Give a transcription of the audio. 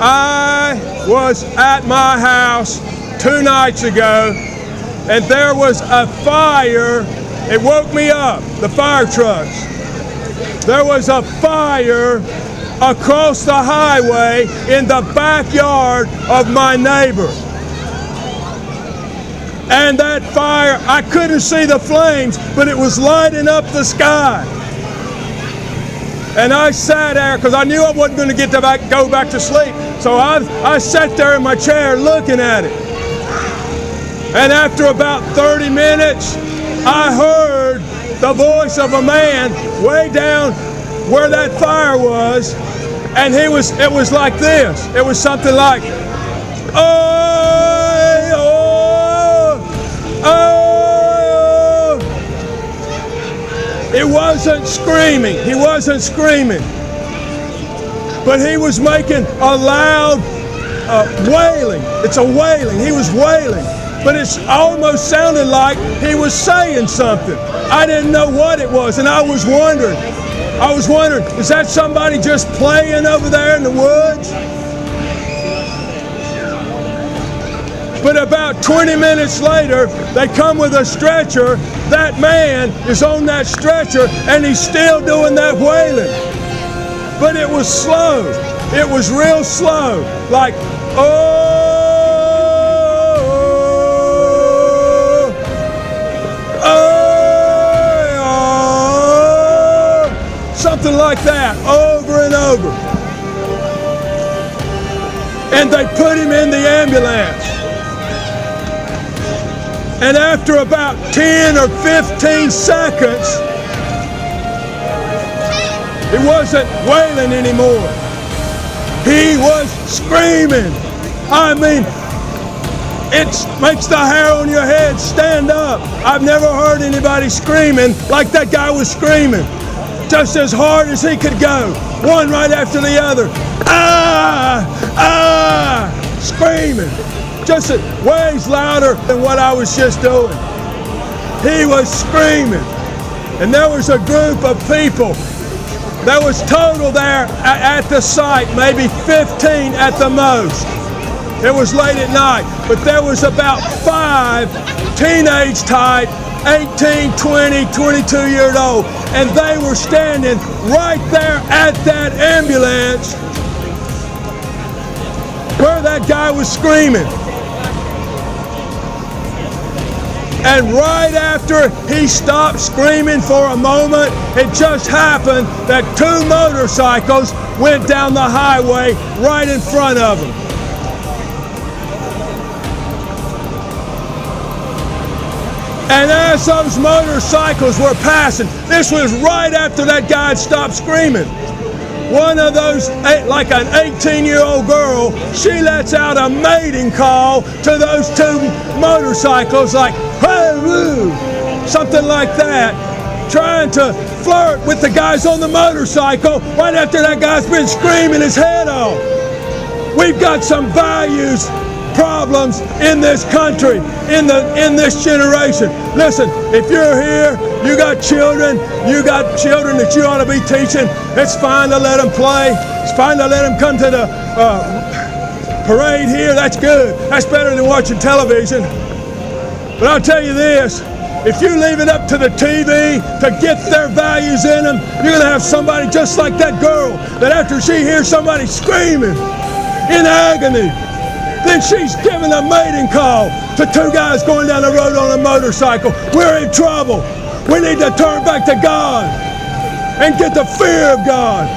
I was at my house 2 nights ago, and there was a fire. It woke me up, the fire trucks. There was a fire across the highway in the backyard of my neighbor. And that fire, I couldn't see the flames, but it was lighting up the sky. And I sat there because I knew I wasn't going to go back to sleep. So I sat there in my chair looking at it. And after about 30 minutes, I heard the voice of a man way down where that fire was. And it was like this. It was something like, oh, oh, oh. It wasn't screaming. He wasn't screaming. But he was making a loud wailing. It's a wailing. He was wailing. But it almost sounded like he was saying something. I didn't know what it was, and I was wondering, is that somebody just playing over there in the woods? But about 20 minutes later, they come with a stretcher. That man is on that stretcher, and he's still doing that wailing. But it was slow. It was real slow. Like, oh, oh, oh, something like that, over and over. And they put him in the ambulance. And after about 10 or 15 seconds, he wasn't wailing anymore. He was screaming. I mean, it makes the hair on your head stand up. I've never heard anybody screaming like that guy was screaming. Just as hard as he could go, one right after the other. Ah, ah, screaming. Just ways louder than what I was just doing. He was screaming. And there was a group of people. There was total there at the site, maybe 15 at the most. It was late at night, but there was about 5 teenage type, 18, 20, 22-year-old, and they were standing right there at that ambulance where that guy was screaming. And right after he stopped screaming for a moment, it just happened that 2 motorcycles went down the highway right in front of him. And as those motorcycles were passing, this was right after that guy had stopped screaming. One of those, like an 18-year-old girl, she lets out a mating call to those 2 motorcycles like, hey, woo, something like that, trying to flirt with the guys on the motorcycle right after that guy's been screaming his head off. We've got some values problems in this country, in this generation. Listen, if you're here, you got children that you ought to be teaching, it's fine to let them play. It's fine to let them come to the parade here. That's good. That's better than watching television. But I'll tell you this, if you leave it up to the TV to get their values in them, you're going to have somebody just like that girl, that after she hears somebody screaming in agony, then she's giving a mating call to 2 guys going down the road on a motorcycle. We're in trouble. We need to turn back to God and get the fear of God.